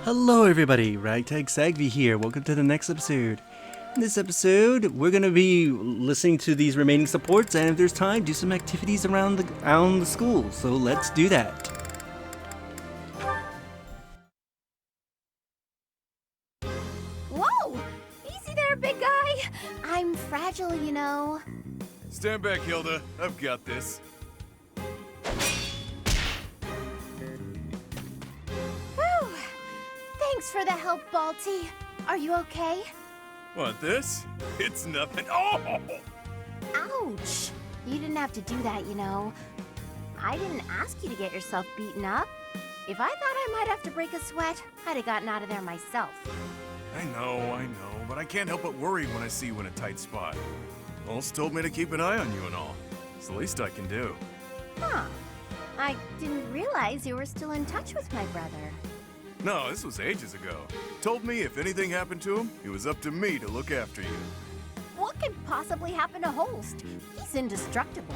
Hello everybody, Ragtag Sagvi here. Welcome to the next episode. In this episode, we're going to be listening to these remaining supports, and if there's time, do some activities around the school. So let's do that. Whoa! Easy there, big guy! I'm fragile, you know. Stand back, Hilda. I've got this. Whew! Thanks for the help, Balti. Are you okay? Want this? It's nothing. Oh! Ouch! You didn't have to do that, you know. I didn't ask you to get yourself beaten up. If I thought I might have to break a sweat, I'd have gotten out of there myself. I know, but I can't help but worry when I see you in a tight spot. Holst told me to keep an eye on you and all. It's the least I can do. Huh. I didn't realize you were still in touch with my brother. No, this was ages ago. Told me if anything happened to him, it was up to me to look after you. What could possibly happen to Holst? He's indestructible.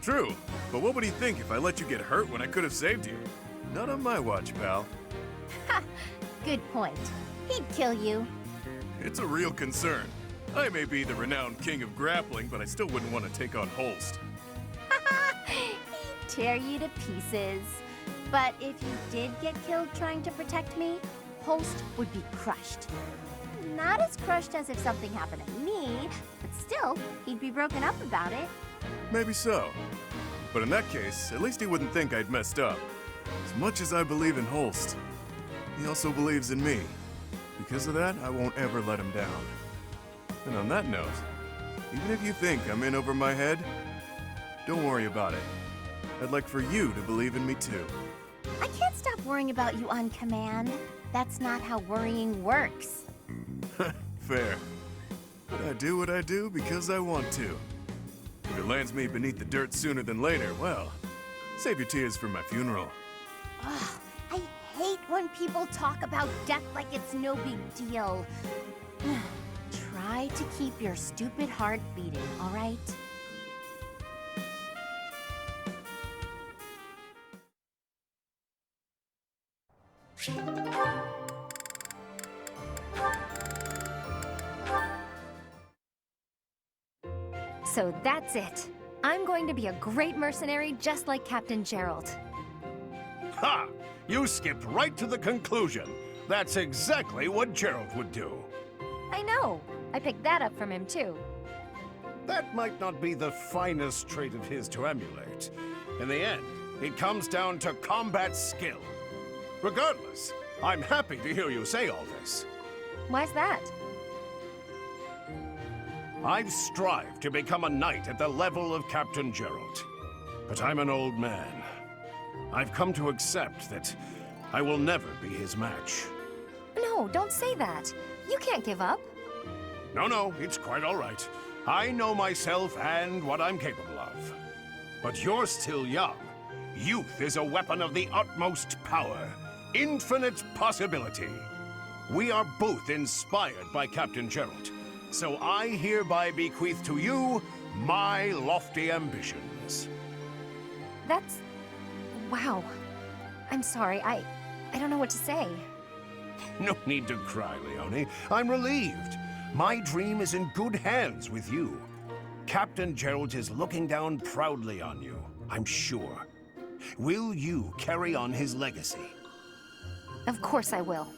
True, but what would he think if I let you get hurt when I could have saved you? Not on my watch, pal. Ha! Good point. He'd kill you. It's a real concern. I may be the renowned king of grappling, but I still wouldn't want to take on Holst. He'd tear you to pieces. But if you did get killed trying to protect me, Holst would be crushed. Not as crushed as if something happened to me, but still, he'd be broken up about it. Maybe so. But in that case, at least he wouldn't think I'd messed up. As much as I believe in Holst, he also believes in me. Because of that, I won't ever let him down. And on that note, even if you think I'm in over my head, don't worry about it. I'd like for you to believe in me too. I can't stop worrying about you on command. That's not how worrying works. Fair. But I do what I do because I want to. If it lands me beneath the dirt sooner than later, well, save your tears for my funeral. Ugh, I hate when people talk about death like it's no big deal. Try to keep your stupid heart beating, all right? So that's it. I'm going to be a great mercenary just like Captain Gerald. Ha! You skipped right to the conclusion. That's exactly what Gerald would do. I know. I picked that up from him, too. That might not be the finest trait of his to emulate. In the end, it comes down to combat skill. Regardless, I'm happy to hear you say all this. Why's that? I've strived to become a knight at the level of Captain Gerald. But I'm an old man. I've come to accept that I will never be his match. No, don't say that. You can't give up. No, it's quite all right. I know myself and what I'm capable of. But you're still young. Youth is a weapon of the utmost power. Infinite possibility. We are both inspired by Captain Gerald. So I hereby bequeath to you my lofty ambitions. That's... wow. I'm sorry, I don't know what to say. No need to cry, Leone. I'm relieved. My dream is in good hands with you. Captain Gerald is looking down proudly on you, I'm sure. Will you carry on his legacy? Of course I will.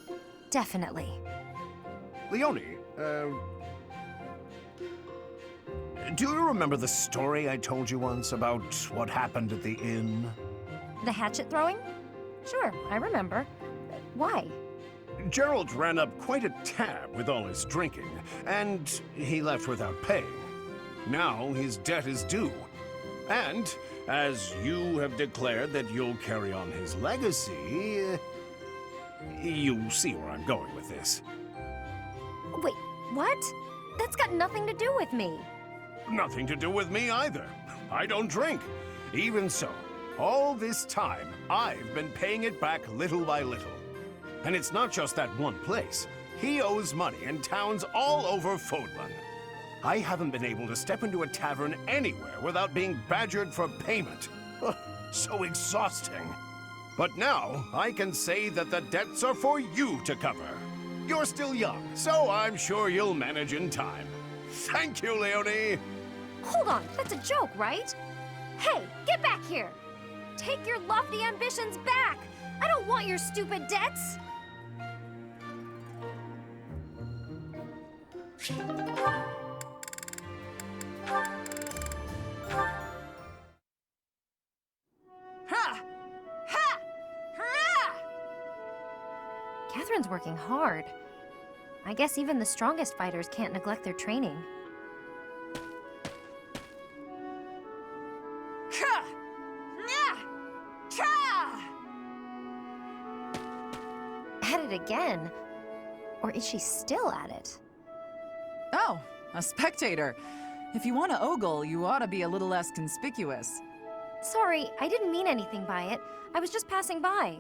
Definitely. Leone, do you remember the story I told you once about what happened at the inn? The hatchet throwing? Sure, I remember. Why? Gerald ran up quite a tab with all his drinking, and he left without paying. Now his debt is due. And, as you have declared that you'll carry on his legacy, you see where I'm going with this. Wait, what? That's got nothing to do with me. Nothing to do with me either. I don't drink. Even so, all this time, I've been paying it back little by little. And it's not just that one place. He owes money in towns all over Fodlan. I haven't been able to step into a tavern anywhere without being badgered for payment. Ugh, so exhausting. But now, I can say that the debts are for you to cover. You're still young, so I'm sure you'll manage in time. Thank you, Leonie! Hold on, that's a joke, right? Hey, get back here! Take your lofty ambitions back! I don't want your stupid debts! Ha! Ha! Ha! Catherine's working hard. I guess even the strongest fighters can't neglect their training. Ka! Nya! Ka! At it again. Or is she still at it? Oh, a spectator. If you want to ogle, you ought to be a little less conspicuous. Sorry, I didn't mean anything by it. I was just passing by.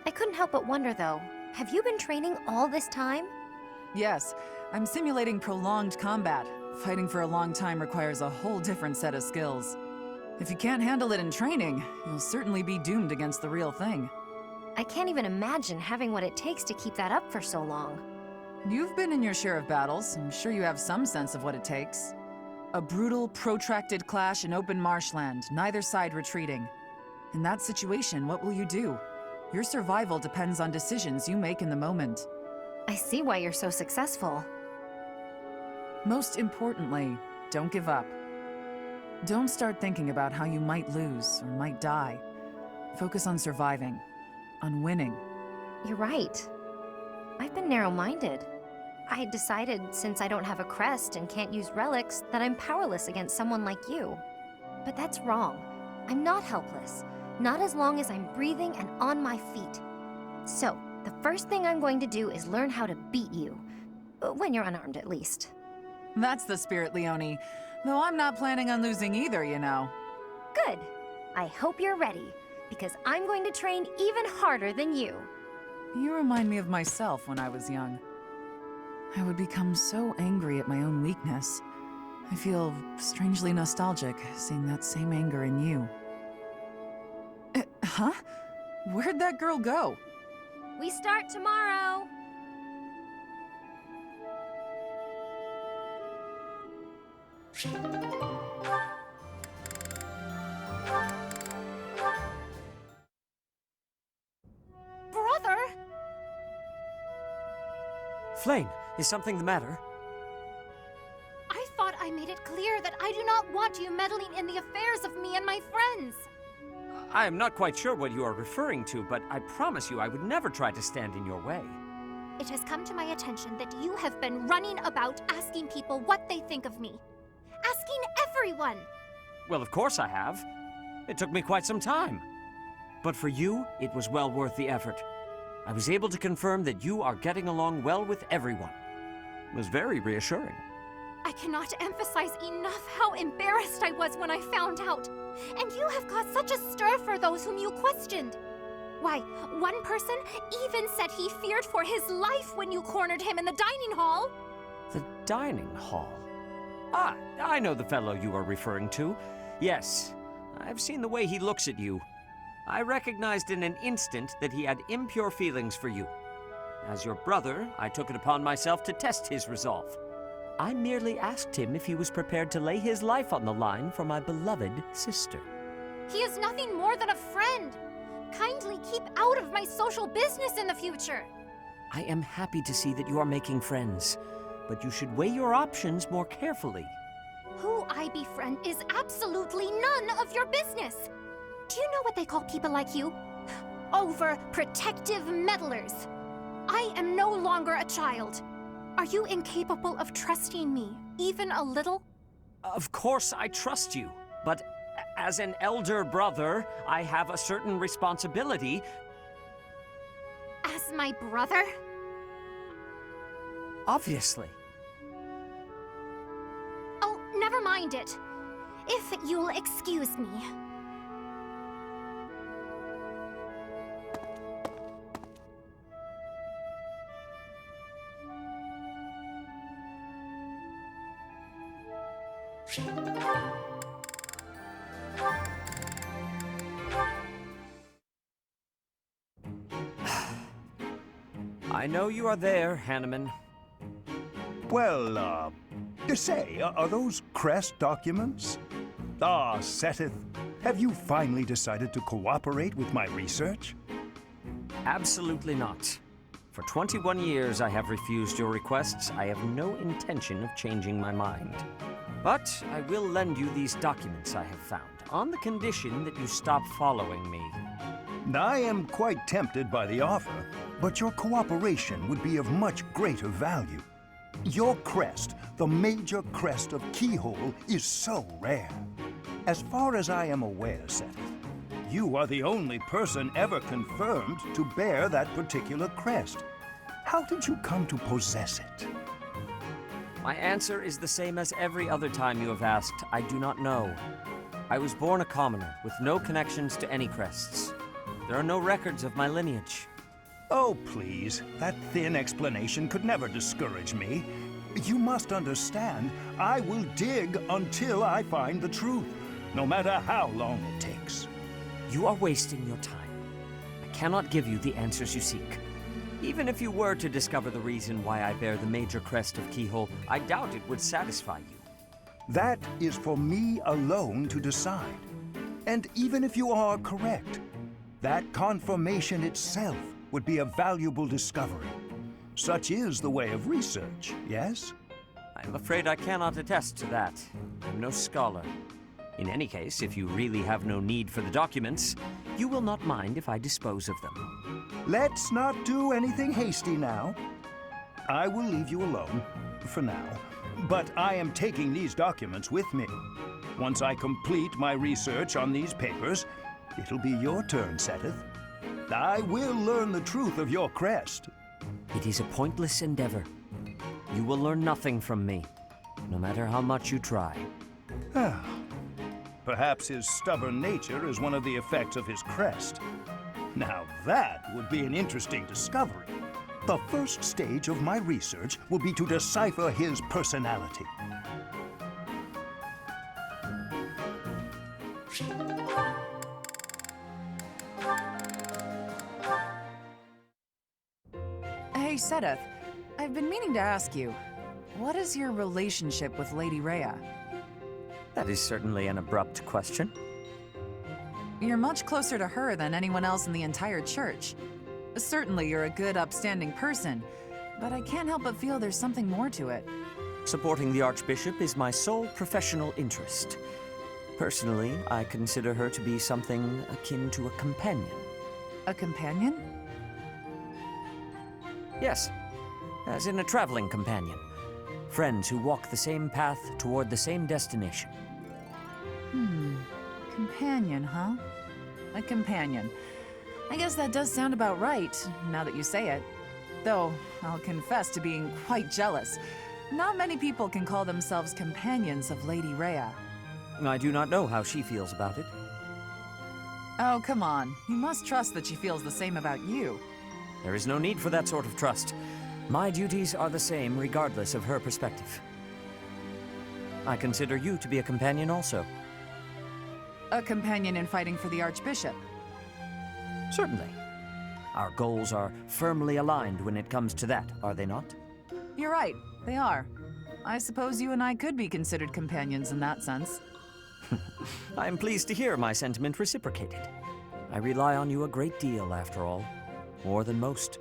I couldn't help but wonder, though. Have you been training all this time? Yes, I'm simulating prolonged combat. Fighting for a long time requires a whole different set of skills. If you can't handle it in training, you'll certainly be doomed against the real thing. I can't even imagine having what it takes to keep that up for so long. You've been in your share of battles. I'm sure you have some sense of what it takes. A brutal, protracted clash in open marshland, neither side retreating. In that situation, what will you do? Your survival depends on decisions you make in the moment. I see why you're so successful. Most importantly, don't give up. Don't start thinking about how you might lose or might die. Focus on surviving, on winning. You're right. I've been narrow-minded. I had decided, since I don't have a crest and can't use relics, that I'm powerless against someone like you. But that's wrong. I'm not helpless. Not as long as I'm breathing and on my feet. So, the first thing I'm going to do is learn how to beat you. When you're unarmed, at least. That's the spirit, Leonie. Though I'm not planning on losing either, you know. Good. I hope you're ready, because I'm going to train even harder than you. You remind me of myself when I was young. I would become so angry at my own weakness. I feel strangely nostalgic seeing that same anger in you. Huh? Where'd that girl go? We start tomorrow. Brother! Flayn, is something the matter? I thought I made it clear that I do not want you meddling in the affairs of me and my friends. I am not quite sure what you are referring to, but I promise you I would never try to stand in your way. It has come to my attention that you have been running about asking people what they think of me. Asking everyone. Well, of course I have. It took me quite some time. But for you, it was well worth the effort. I was able to confirm that you are getting along well with everyone. It was very reassuring. I cannot emphasize enough how embarrassed I was when I found out. And you have caused such a stir for those whom you questioned. Why, one person even said he feared for his life when you cornered him in the dining hall. The dining hall? Ah, I know the fellow you are referring to. Yes, I've seen the way he looks at you. I recognized in an instant that he had impure feelings for you. As your brother, I took it upon myself to test his resolve. I merely asked him if he was prepared to lay his life on the line for my beloved sister. He is nothing more than a friend. Kindly keep out of my social business in the future. I am happy to see that you are making friends, but you should weigh your options more carefully. Who I befriend is absolutely none of your business. Do you know what they call people like you? Overprotective meddlers. I am no longer a child. Are you incapable of trusting me, even a little? Of course I trust you, but as an elder brother, I have a certain responsibility. As my brother? Obviously. Oh, never mind it. If you'll excuse me. I know you are there, Hanneman. Well, say, are those crest documents? Ah, Seteth, have you finally decided to cooperate with my research? Absolutely not. For 21 years I have refused your requests. I have no intention of changing my mind. But I will lend you these documents I have found, on the condition that you stop following me. I am quite tempted by the offer, but your cooperation would be of much greater value. Your crest, the major crest of Keyhole, is so rare. As far as I am aware, Seteth, you are the only person ever confirmed to bear that particular crest. How did you come to possess it? My answer is the same as every other time you have asked. I do not know. I was born a commoner, with no connections to any crests. There are no records of my lineage. Oh, please. That thin explanation could never discourage me. You must understand, I will dig until I find the truth, no matter how long it takes. You are wasting your time. I cannot give you the answers you seek. Even if you were to discover the reason why I bear the major crest of Keyhole, I doubt it would satisfy you. That is for me alone to decide. And even if you are correct, that confirmation itself would be a valuable discovery. Such is the way of research, yes? I'm afraid I cannot attest to that. I'm no scholar. In any case, if you really have no need for the documents, you will not mind if I dispose of them. Let's not do anything hasty now. I will leave you alone, for now. But I am taking these documents with me. Once I complete my research on these papers, it'll be your turn, Seteth. I will learn the truth of your crest. It is a pointless endeavor. You will learn nothing from me, no matter how much you try. Perhaps his stubborn nature is one of the effects of his crest. Now that would be an interesting discovery. The first stage of my research will be to decipher his personality. Hey, Seteth. I've been meaning to ask you, what is your relationship with Lady Rhea? That is certainly an abrupt question. You're much closer to her than anyone else in the entire church. Certainly you're a good, upstanding person, but I can't help but feel there's something more to it. Supporting the Archbishop is my sole professional interest. Personally, I consider her to be something akin to a companion. A companion? Yes, as in a traveling companion. Friends who walk the same path toward the same destination. Companion, huh? A companion. I guess that does sound about right, now that you say it. Though, I'll confess to being quite jealous. Not many people can call themselves companions of Lady Rhea. I do not know how she feels about it. Oh, come on. You must trust that she feels the same about you. There is no need for that sort of trust. My duties are the same regardless of her perspective. I consider you to be a companion also. A companion in fighting for the Archbishop. Certainly. Our goals are firmly aligned when it comes to that, are they not? You're right, they are. I suppose you and I could be considered companions in that sense. I am pleased to hear my sentiment reciprocated. I rely on you a great deal, after all. More than most.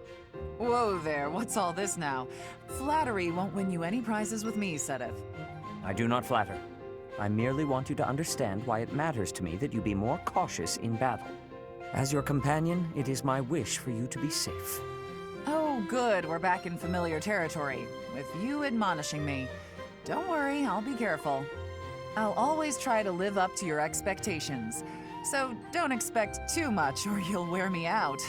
Whoa there, what's all this now? Flattery won't win you any prizes with me, Seteth. I do not flatter. I merely want you to understand why it matters to me that you be more cautious in battle. As your companion, it is my wish for you to be safe. Oh, good, we're back in familiar territory, with you admonishing me. Don't worry, I'll be careful. I'll always try to live up to your expectations. So don't expect too much or you'll wear me out.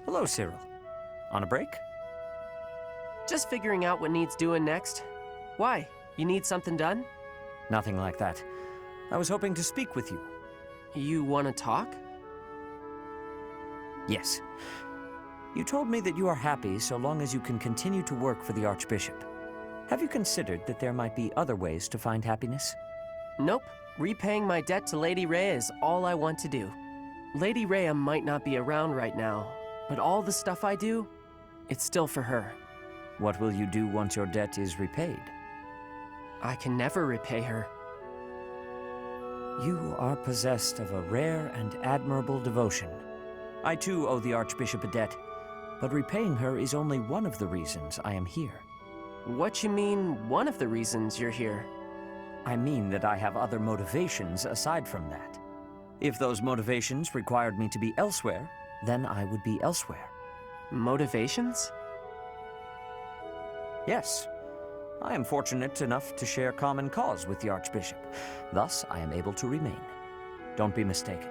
Hello, Cyril. On a break? Just figuring out what needs doing next. Why? You need something done? Nothing like that. I was hoping to speak with you. You want to talk? Yes. You told me that you are happy so long as you can continue to work for the Archbishop. Have you considered that there might be other ways to find happiness? Nope. Repaying my debt to Lady Rhea is all I want to do. Lady Rhea might not be around right now, but all the stuff I do, it's still for her. What will you do once your debt is repaid? I can never repay her. You are possessed of a rare and admirable devotion. I too owe the Archbishop a debt, but repaying her is only one of the reasons I am here. What you mean, one of the reasons you're here? I mean that I have other motivations aside from that. If those motivations required me to be elsewhere, then I would be elsewhere. Motivations? Yes. I am fortunate enough to share common cause with the Archbishop. Thus, I am able to remain. Don't be mistaken.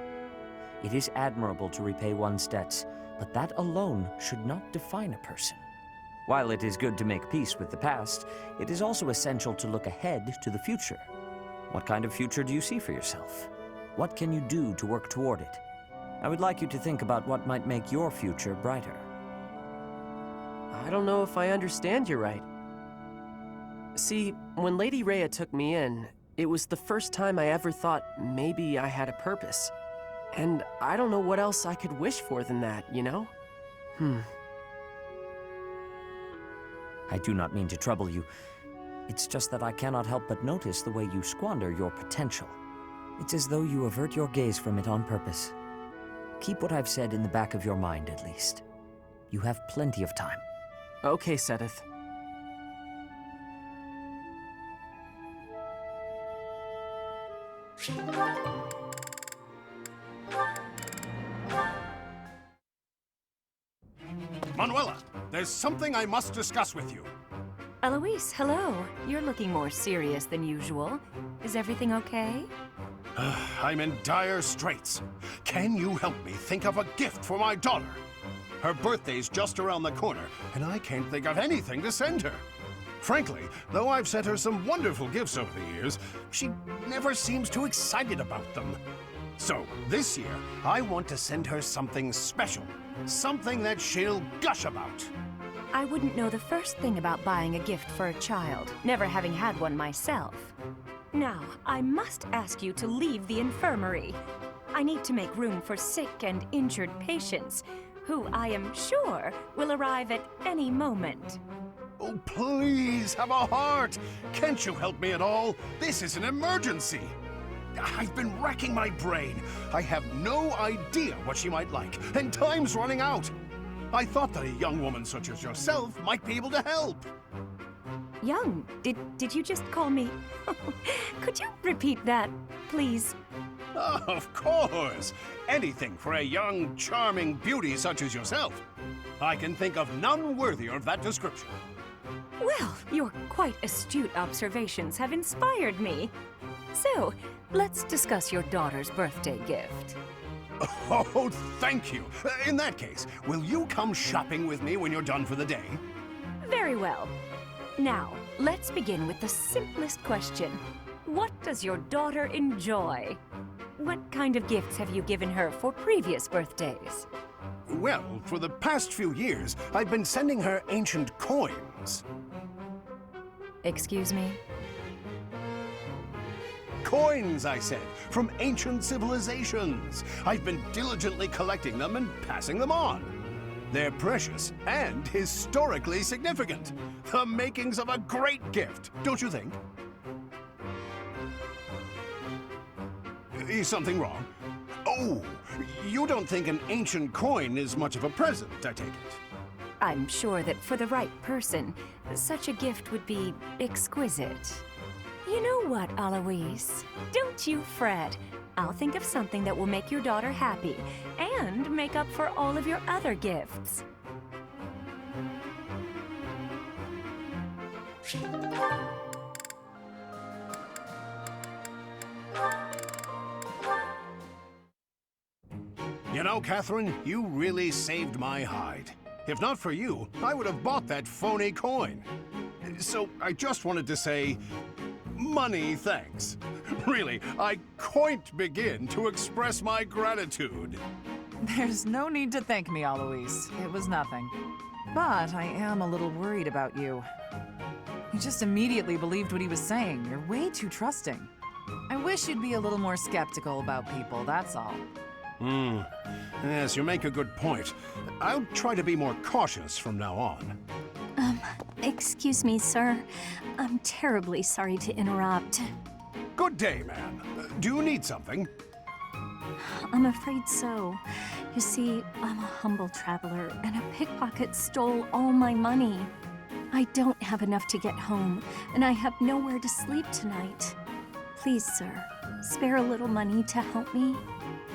It is admirable to repay one's debts, but that alone should not define a person. While it is good to make peace with the past, it is also essential to look ahead to the future. What kind of future do you see for yourself? What can you do to work toward it? I would like you to think about what might make your future brighter. I don't know if I understand you right. See, when Lady Rhea took me in, it was the first time I ever thought maybe I had a purpose. And I don't know what else I could wish for than that, you know? I do not mean to trouble you. It's just that I cannot help but notice the way you squander your potential. It's as though you avert your gaze from it on purpose. Keep what I've said in the back of your mind, at least. You have plenty of time. Okay, Seteth. Manuela, there's something I must discuss with you. Eloise, hello. You're looking more serious than usual. Is everything okay? I'm in dire straits. Can you help me think of a gift for my daughter? Her birthday's just around the corner, and I can't think of anything to send her. Frankly, though I've sent her some wonderful gifts over the years, she never seems too excited about them. So, this year, I want to send her something special. Something that she'll gush about. I wouldn't know the first thing about buying a gift for a child, never having had one myself. Now, I must ask you to leave the infirmary. I need to make room for sick and injured patients, who I am sure will arrive at any moment. Oh, please, have a heart! Can't you help me at all? This is an emergency! I've been racking my brain. I have no idea what she might like, and time's running out. I thought that a young woman such as yourself might be able to help. Young? Did you just call me? Could you repeat that, please? Of course! Anything for a young, charming beauty such as yourself. I can think of none worthier of that description. Well, your quite astute observations have inspired me. So, let's discuss your daughter's birthday gift. Oh, thank you. In that case, will you come shopping with me when you're done for the day? Very well. Now, let's begin with the simplest question. What does your daughter enjoy? What kind of gifts have you given her for previous birthdays? Well, for the past few years, I've been sending her ancient coins. Excuse me? Coins, I said, from ancient civilizations. I've been diligently collecting them and passing them on. They're precious and historically significant. The makings of a great gift, don't you think? Is something wrong? Oh, you don't think an ancient coin is much of a present, I take it? I'm sure that for the right person, such a gift would be exquisite. You know what, Eloise? Don't you fret. I'll think of something that will make your daughter happy and make up for all of your other gifts. You know, Catherine, you really saved my hide. If not for you, I would have bought that phony coin. So I just wanted to say, money thanks. Really, I can't begin to express my gratitude. There's no need to thank me, Eloise. It was nothing. But I am a little worried about you. You just immediately believed what he was saying. You're way too trusting. I wish you'd be a little more skeptical about people, that's all. Yes, you make a good point. I'll try to be more cautious from now on. Excuse me, sir. I'm terribly sorry to interrupt. Good day, ma'am. Do you need something? I'm afraid so. You see, I'm a humble traveler, and a pickpocket stole all my money. I don't have enough to get home, and I have nowhere to sleep tonight. Please, sir, spare a little money to help me.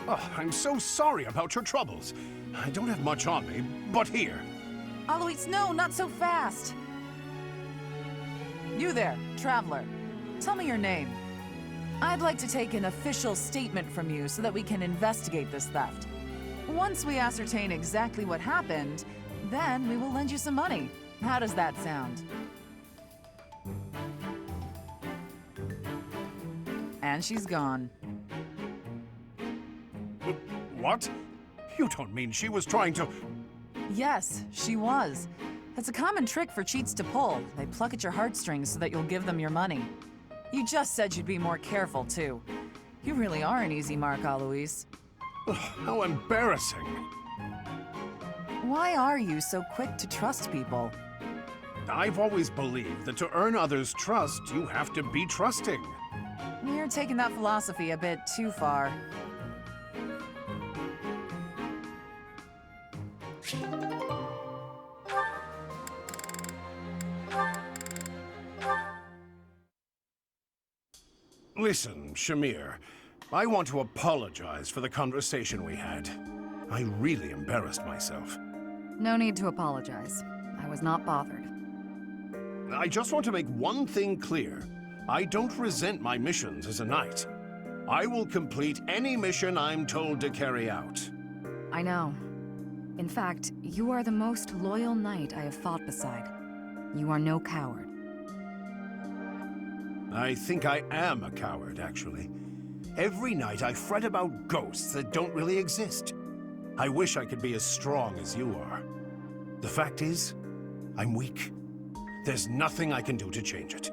Oh, I'm so sorry about your troubles. I don't have much on me, but here. Alois, no, not so fast! You there, traveler. Tell me your name. I'd like to take an official statement from you so that we can investigate this theft. Once we ascertain exactly what happened, then we will lend you some money. How does that sound? And she's gone. What? You don't mean she was trying to... Yes, she was. It's a common trick for cheats to pull. They pluck at your heartstrings so that you'll give them your money. You just said you'd be more careful, too. You really are an easy mark, Alois. How embarrassing. Why are you so quick to trust people? I've always believed that to earn others' trust, you have to be trusting. You're taking that philosophy a bit too far. Listen, Shamir, I want to apologize for the conversation we had. I really embarrassed myself. No need to apologize. I was not bothered. I just want to make one thing clear. I don't resent my missions as a knight. I will complete any mission I'm told to carry out. I know. In fact, you are the most loyal knight I have fought beside. You are no coward. I think I am a coward, actually. Every night I fret about ghosts that don't really exist. I wish I could be as strong as you are. The fact is, I'm weak. There's nothing I can do to change it.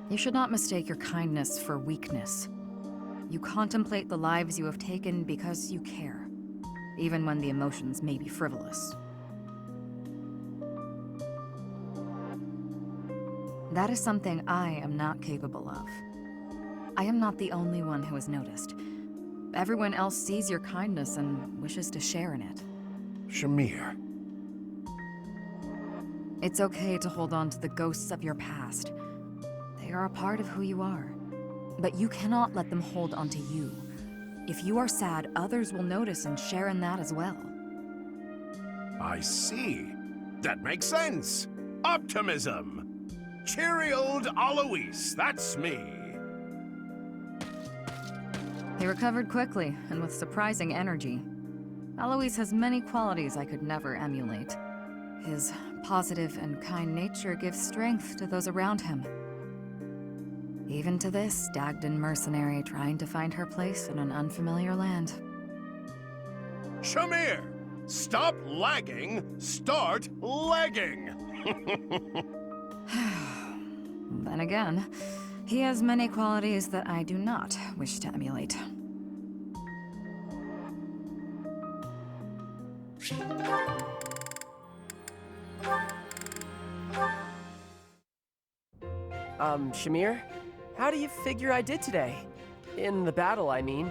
You should not mistake your kindness for weakness. You contemplate the lives you have taken because you care, even when the emotions may be frivolous. That is something I am not capable of. I am not the only one who has noticed. Everyone else sees your kindness and wishes to share in it. Shamir. It's okay to hold on to the ghosts of your past. They are a part of who you are. But you cannot let them hold onto you. If you are sad, others will notice and share in that as well. I see. That makes sense. Optimism. Cheery old Alois, that's me. He recovered quickly and with surprising energy. Alois has many qualities I could never emulate. His positive and kind nature gives strength to those around him. Even to this Dagdan mercenary trying to find her place in an unfamiliar land. Shamir, stop lagging, start legging. Then again, he has many qualities that I do not wish to emulate. Shamir? How do you figure I did today? In the battle, I mean.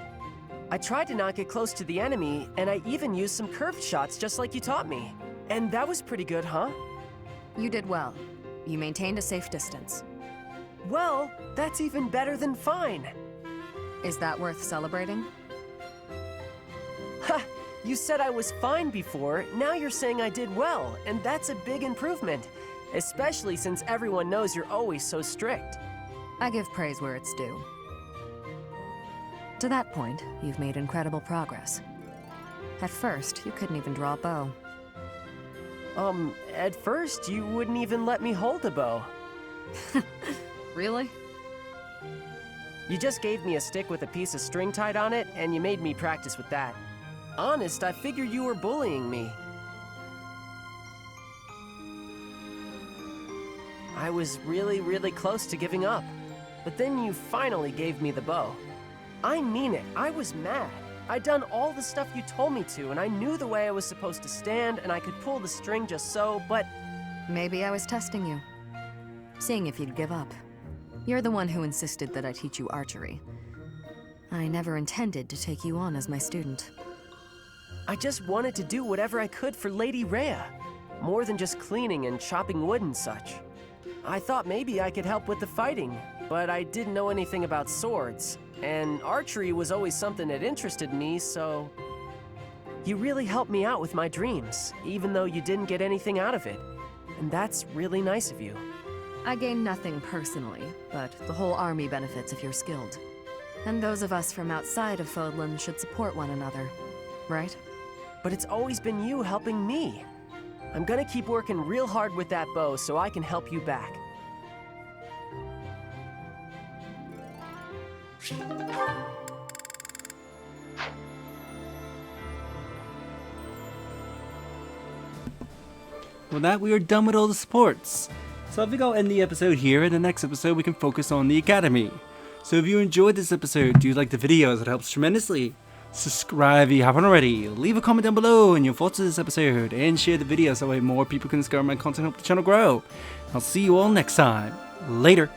I tried to not get close to the enemy, and I even used some curved shots just like you taught me. And that was pretty good, huh? You did well. You maintained a safe distance. Well, that's even better than fine. Is that worth celebrating? Ha! You said I was fine before, now you're saying I did well, and that's a big improvement. Especially since everyone knows you're always so strict. I give praise where it's due. To that point, you've made incredible progress. At first, you couldn't even draw a bow. At first, you wouldn't even let me hold a bow. Really? You just gave me a stick with a piece of string tied on it, and you made me practice with that. Honest, I figured you were bullying me. I was really close to giving up. But then you finally gave me the bow. I mean it, I was mad. I'd done all the stuff you told me to, and I knew the way I was supposed to stand, and I could pull the string just so, but... Maybe I was testing you. Seeing if you'd give up. You're the one who insisted that I teach you archery. I never intended to take you on as my student. I just wanted to do whatever I could for Lady Rhea. More than just cleaning and chopping wood and such. I thought maybe I could help with the fighting, but I didn't know anything about swords. And archery was always something that interested me, so... You really helped me out with my dreams, even though you didn't get anything out of it. And that's really nice of you. I gain nothing personally, but the whole army benefits if you're skilled. And those of us from outside of Fodlan should support one another, right? But it's always been you helping me. I'm gonna keep working real hard with that bow so I can help you back. With that, we are done with all the supports. So I think I'll end the episode here. In the next episode, we can focus on the Academy. So if you enjoyed this episode, do you like the videos? It helps tremendously. Subscribe if you haven't already. Leave a comment down below on your thoughts of this episode. And share the video so that way more people can discover my content and help the channel grow. I'll see you all next time. Later.